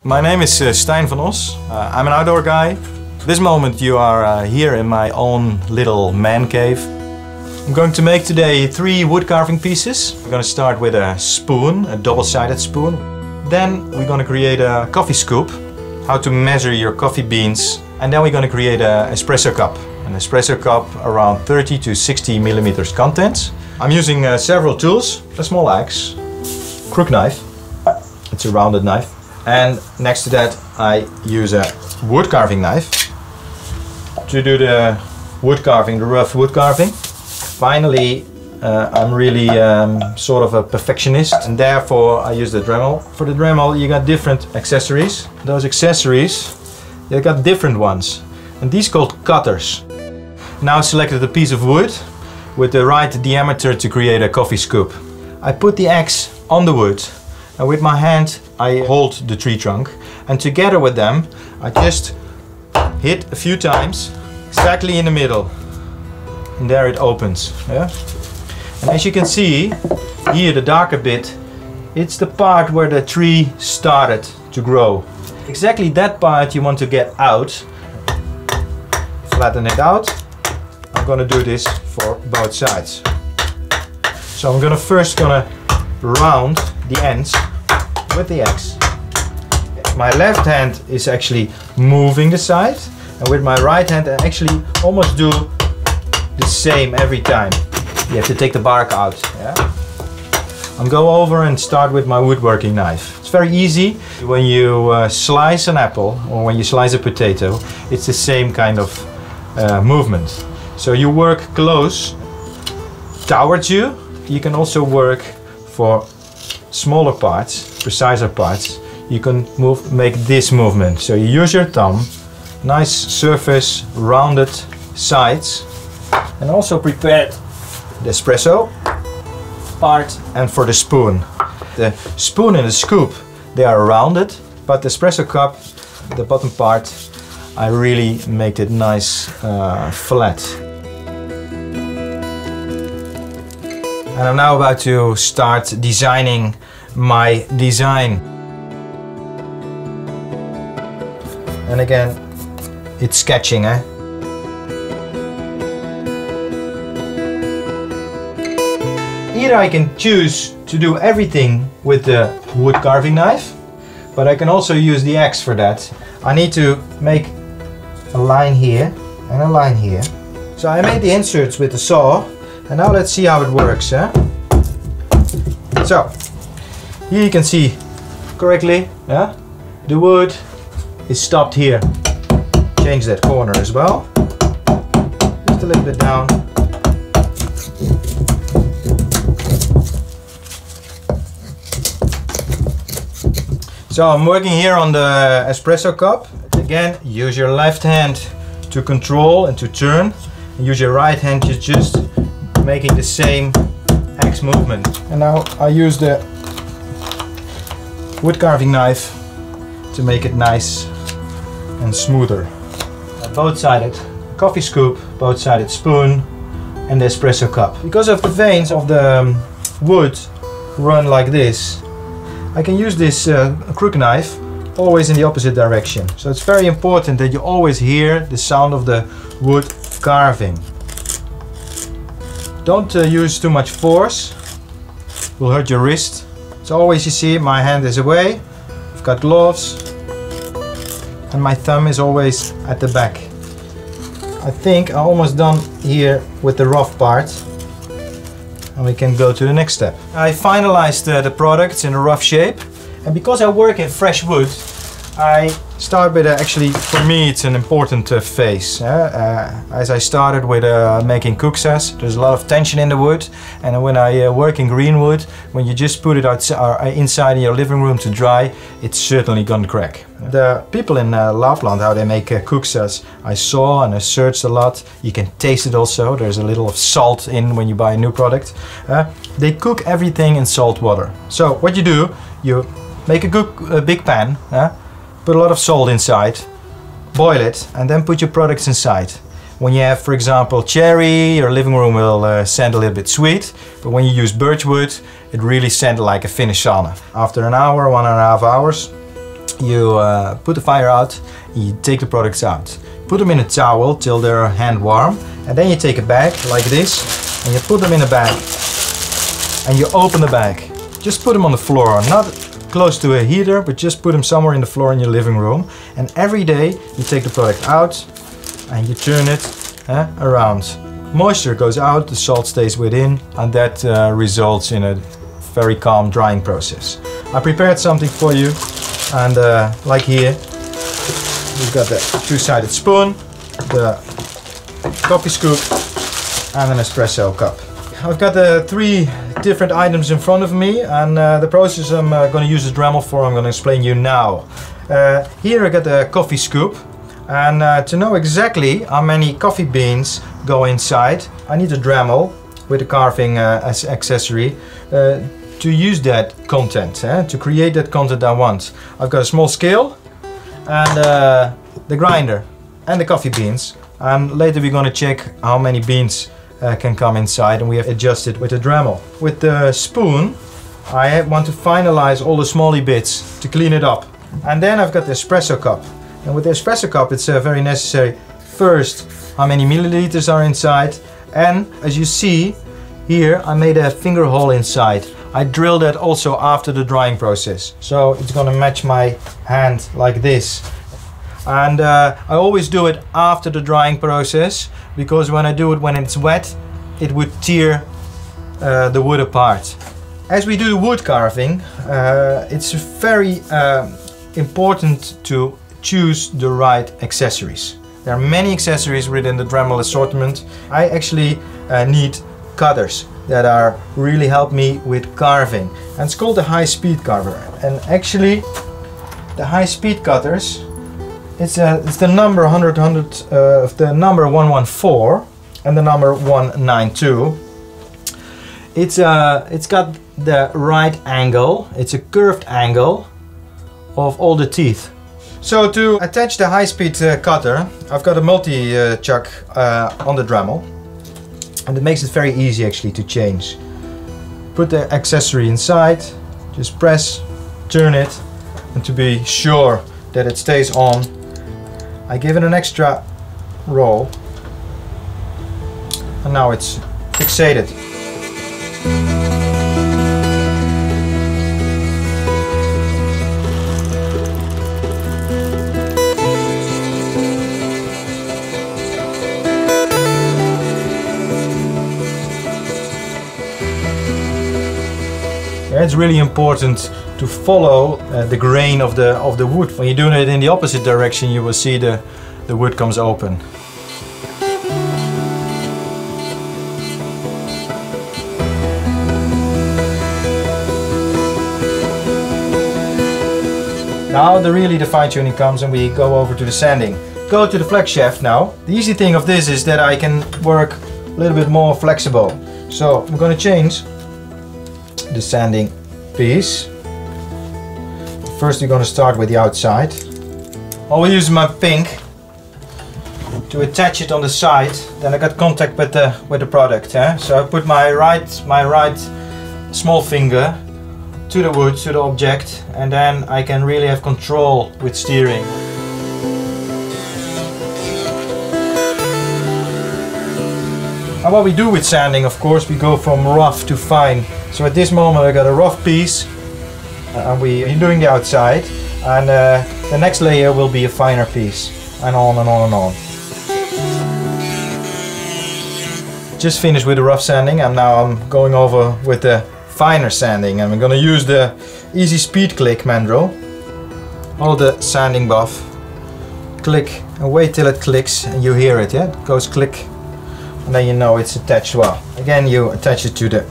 My name is Stijn van Os. I'm an outdoor guy. This moment you are here in my own little man cave. I'm going to make today 3 wood carving pieces. We're going to start with a spoon, a double-sided spoon. Then we're going to create a coffee scoop, how to measure your coffee beans. And then we're going to create an espresso cup. An espresso cup around 30 to 60 millimeters contents. I'm using several tools, a small axe, crook knife, it's a rounded knife. And next to that I use a wood carving knife to do the wood carving, the rough wood carving. Finally, I'm really sort of a perfectionist, and therefore I use the Dremel. For the Dremel you got different accessories. Those accessories, you got different ones, and these called cutters. Now I selected a piece of wood with the right diameter to create a coffee scoop. I put the axe on the wood, and with my hand I hold the tree trunk, and together with them I just hit a few times exactly in the middle, and there it opens. Yeah? And as you can see here, the darker bit, it's the part where the tree started to grow. Exactly that part you want to get out. Flatten it out. I'm gonna do this for both sides. So I'm first gonna round the ends with the axe. My left hand is actually moving the side, and with my right hand I actually almost do the same every time. You have to take the bark out. Yeah? I'll go over and start with my woodworking knife. It's very easy. When you slice an apple or when you slice a potato, it's the same kind of movement. So you work close towards you. You can also work for smaller parts, preciser parts. You can make this movement. So you use your thumb, nice surface, rounded sides, and also prepare the espresso part and for the spoon. The spoon and the scoop, they are rounded, but the espresso cup, the bottom part, I really make it nice flat. And I'm now about to start designing my design. And again, it's sketching, eh? Either I can choose to do everything with the wood carving knife, but I can also use the axe for that. I need to make a line here and a line here. So I made the inserts with the saw, and now let's see how it works. Eh? So here you can see correctly, yeah? The wood is stopped here. Change that corner as well. Just a little bit down. So I'm working here on the espresso cup. Again, use your left hand to control and to turn. Use your right hand to just making the same axe movement. And now I use the wood carving knife to make it nice and smoother. A both-sided coffee scoop, both-sided spoon, and the espresso cup. Because of the veins of the wood run like this, I can use this crook knife always in the opposite direction. So it's very important that you always hear the sound of the wood carving. Don't use too much force, it will hurt your wrist. So always you see my hand is away, I've got gloves, and my thumb is always at the back. I think I'm almost done here with the rough part, and we can go to the next step. I finalized the products in a rough shape, and because I work in fresh wood, I start with actually, for me it's an important phase. As I started with making kuksas, there's a lot of tension in the wood, and when I work in green wood, when you just put it outside, inside in your living room to dry, it's certainly gonna crack. The people in Lapland, how they make kuksas, I saw and I searched a lot. You can taste it also, there's a little of salt in when you buy a new product. They cook everything in salt water. So what you do, you make a big pan, put a lot of salt inside, boil it, and then put your products inside. When you have, for example, cherry, your living room will scent a little bit sweet, but when you use birch wood, it really scents like a Finnish sauna. After an hour, 1.5 hours, You put the fire out, you take the products out. Put them in a towel till they're hand warm, and then you take a bag like this and you put them in a bag and you open the bag. Just put them on the floor, not close to a heater, but just put them somewhere in the floor in your living room. And every day you take the product out and you turn it around. Moisture goes out, the salt stays within, and that results in a very calm drying process. I prepared something for you, and like here, we've got the two-sided spoon, the coffee scoop, and an espresso cup. I've got the 3 different items in front of me, and the process I'm going to use the Dremel for, I'm going to explain you now. Here I got the coffee scoop, and to know exactly how many coffee beans go inside, I need a Dremel with a carving as accessory to use that content, to create that content I want. I've got a small scale and the grinder and the coffee beans, and later we're going to check how many beans can come inside, and we have adjusted with the Dremel. With the spoon I want to finalize all the smally bits to clean it up. And then I've got the espresso cup, and with the espresso cup it's very necessary first how many milliliters are inside, and as you see here I made a finger hole inside. I drilled that also after the drying process, so it's gonna match my hand like this. And I always do it after the drying process, because when I do it when it's wet, it would tear the wood apart. As we do wood carving, it's very important to choose the right accessories. There are many accessories within the Dremel assortment. I actually need cutters that are really help me with carving, and it's called the high speed carver. And actually the high speed cutters, it's the number 100 of the number 114 and the number 192. It's got the right angle, it's a curved angle of all the teeth. So to attach the high speed cutter, I've got a multi-chuck on the Dremel, and it makes it very easy actually to change. Put the accessory inside, just press, turn it, and to be sure that it stays on, I give it an extra roll, and now it's fixated. It's really important to follow the grain of the wood. When you're doing it in the opposite direction, you will see the wood comes open. Now the fine-tuning comes, and we go over to the sanding. Go to the flex shaft now. The easy thing of this is that I can work a little bit more flexible. So I'm going to change the sanding piece. First we're going to start with the outside. I will use my pink to attach it on the side. Then I got contact with the product. So I put my right small finger to the wood, to the object, and then I can really have control with steering. And what we do with sanding, of course, we go from rough to fine. So at this moment I got a rough piece, and we're doing the outside, and the next layer will be a finer piece, and on and on and on. Just finished with the rough sanding, and now I'm going over with the finer sanding, and I'm going to use the Easy Speed Click mandrel. Hold the sanding buff, click, and wait till it clicks, and you hear it, yeah? It goes click, and then you know it's attached well. Again, you attach it to the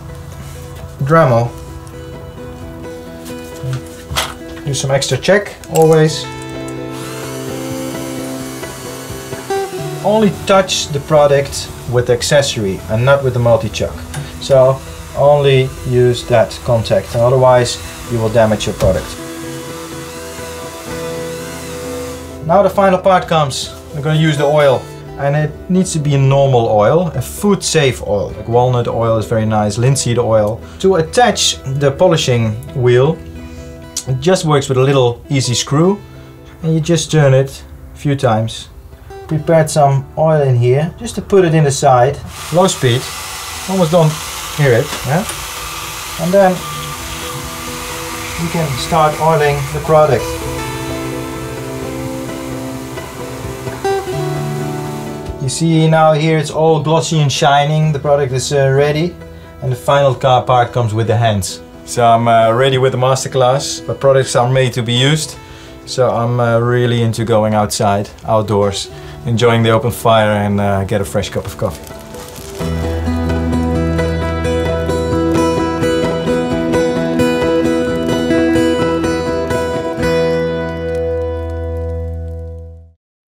Dremel. Do some extra check, always. Only touch the product with the accessory and not with the multi-chuck. So only use that contact, and otherwise you will damage your product. Now the final part comes. I'm going to use the oil, and it needs to be a normal oil, a food safe oil. Like walnut oil is very nice, linseed oil. To attach the polishing wheel, It just works with a little easy screw, and you just turn it a few times. Prepared some oil in here, just to put it in the side. Low speed, almost don't hear it. Yeah? And then you can start oiling the product. You see now here it's all glossy and shining. The product is ready, and the final car part comes with the hands. So I'm ready with the masterclass. My products are made to be used, so I'm really into going outside, outdoors, enjoying the open fire and get a fresh cup of coffee.